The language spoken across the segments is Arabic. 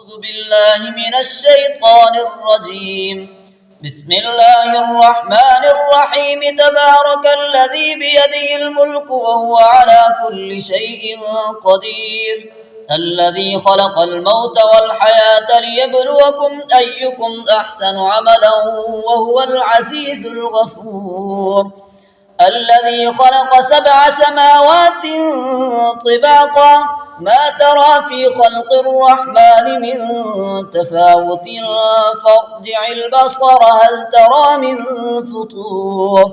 أعوذ بالله من الشيطان الرجيم. بسم الله الرحمن الرحيم. تبارك الذي بيده الملك وهو على كل شيء قدير. الذي خلق الموت والحياة ليبلوكم أيكم أحسن عملا وهو العزيز الغفور. الذي خلق 7 سماوات طباقا ما ترى في خلق الرحمن من تفاوت فارجع البصر هل ترى من فطور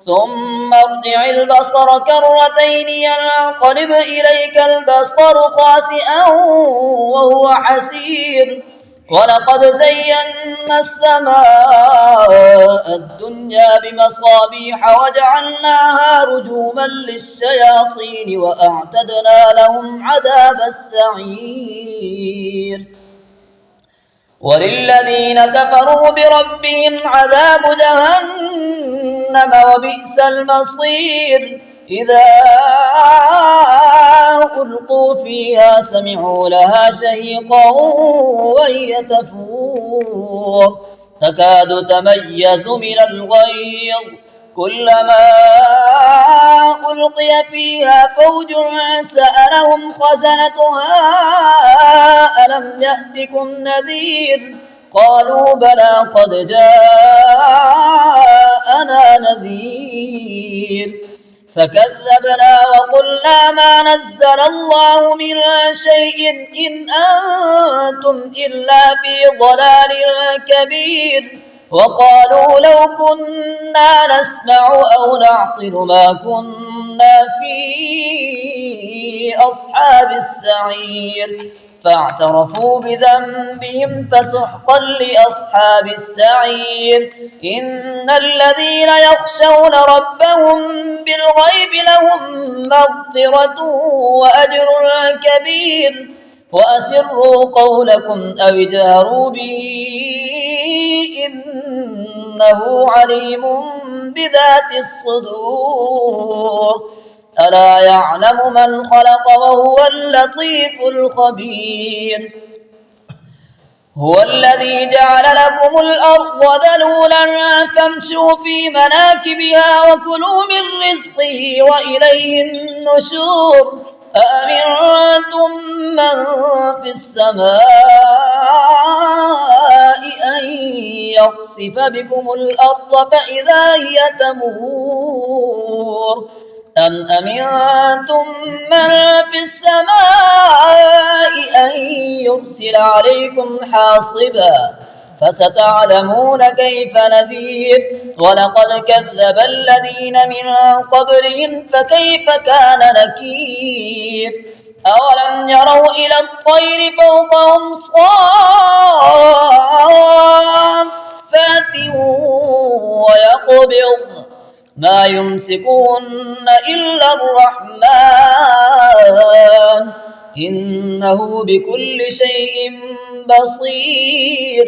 ثم ارجع البصر كرتين ينقلب إليك البصر خاسئا وهو حسير. ولقد زينا السماء الدنيا بمصابيح وجعلناها رجوما للشياطين وأعتدنا لهم عذاب السعير. وللذين كفروا بربهم عذاب جهنم وبئس المصير. إذا ألقوا فيها سمعوا لها شهيقا وهي تفور تكاد تميز من الغيظ كلما ألقي فيها فوج سألهم خزنتها ألم يأتكم نذير قالوا بلى قد جاءنا نذير فكذبنا وقلنا ما نزل الله من شيء إن أنتم إلا في ضلال كبير. وقالوا لو كنا نسمع أو نعقل ما كنا في أصحاب السعير فاعترفوا بذنبهم فسحقا لأصحاب السعير. إن الذين يخشون ربهم بالغيب لهم مغفرة وأجر كبير. وأسروا قولكم أو اجهروا به إنه عليم بذات الصدور. ألا يعلم من خلق وهو اللطيف الخبير. هو الذي جعل لكم الأرض ذلولا فامشوا في مناكبها وكلوا من رزقه وإليه النشور. أأمنتم من في السماء أن يخسف بكم الأرض فإذا هي تمور أم أمنتم من في السماء أن يرسل عليكم حاصبا فستعلمون كيف نذير. ولقد كذب الذين من قبلهم فكيف كان نكير. أولم يروا إلى الطير فوقهم صافات ويقبضن ما يمسكون إلا الرحمن إنه بكل شيء بصير.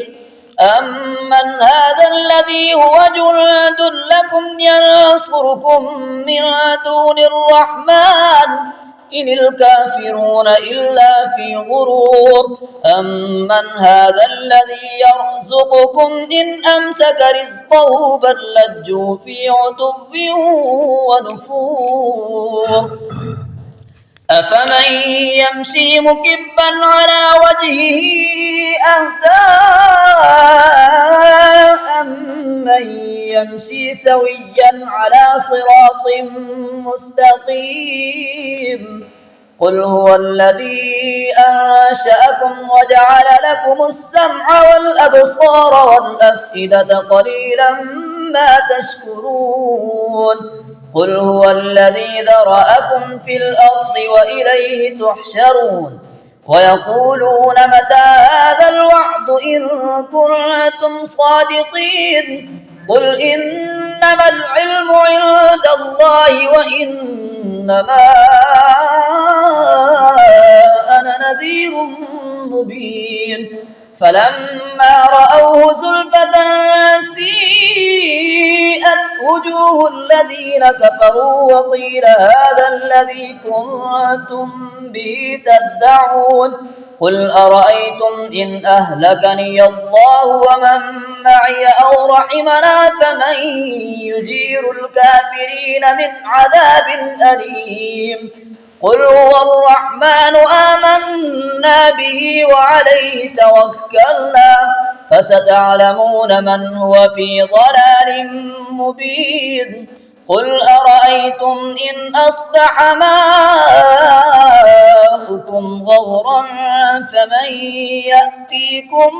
أمن هذا الذي هو جند لكم ينصركم من دون الرحمن إن الكافرون إلا في غرور. أمن هذا الذي يرزقكم إن أمسك رزقه بل لجوا في عتب ونفور. أفمن يمشي مكبا على وجهه أهدى أمن يمشي سويا على صراط مستقيم. قل هو الذي أنشأكم وجعل لكم السمع والأبصار والأفئدة قليلا ما تشكرون. قل هو الذي ذرأكم في الأرض وإليه تحشرون. ويقولون متى هذا الوعد إن كنتم صادقين. قل إنما العلم عند الله وإنما أنا نذير مبين. فلما رأوه زلفة سيئت وجوه الذين كفروا وقيل هذا الذي كنتم به تدعون قل أرأيتم إن أهلكني الله ومن معي أو رحمنا فمن يجير الكافرين من عذاب أليم قل هو الرحمن آمنا به وعليه توكلنا فستعلمون من هو في ضلال مبين قل أرأيتم إن أصبح ماؤكم غورا فمن يأتيكم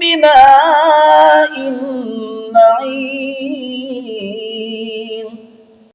بماء معين.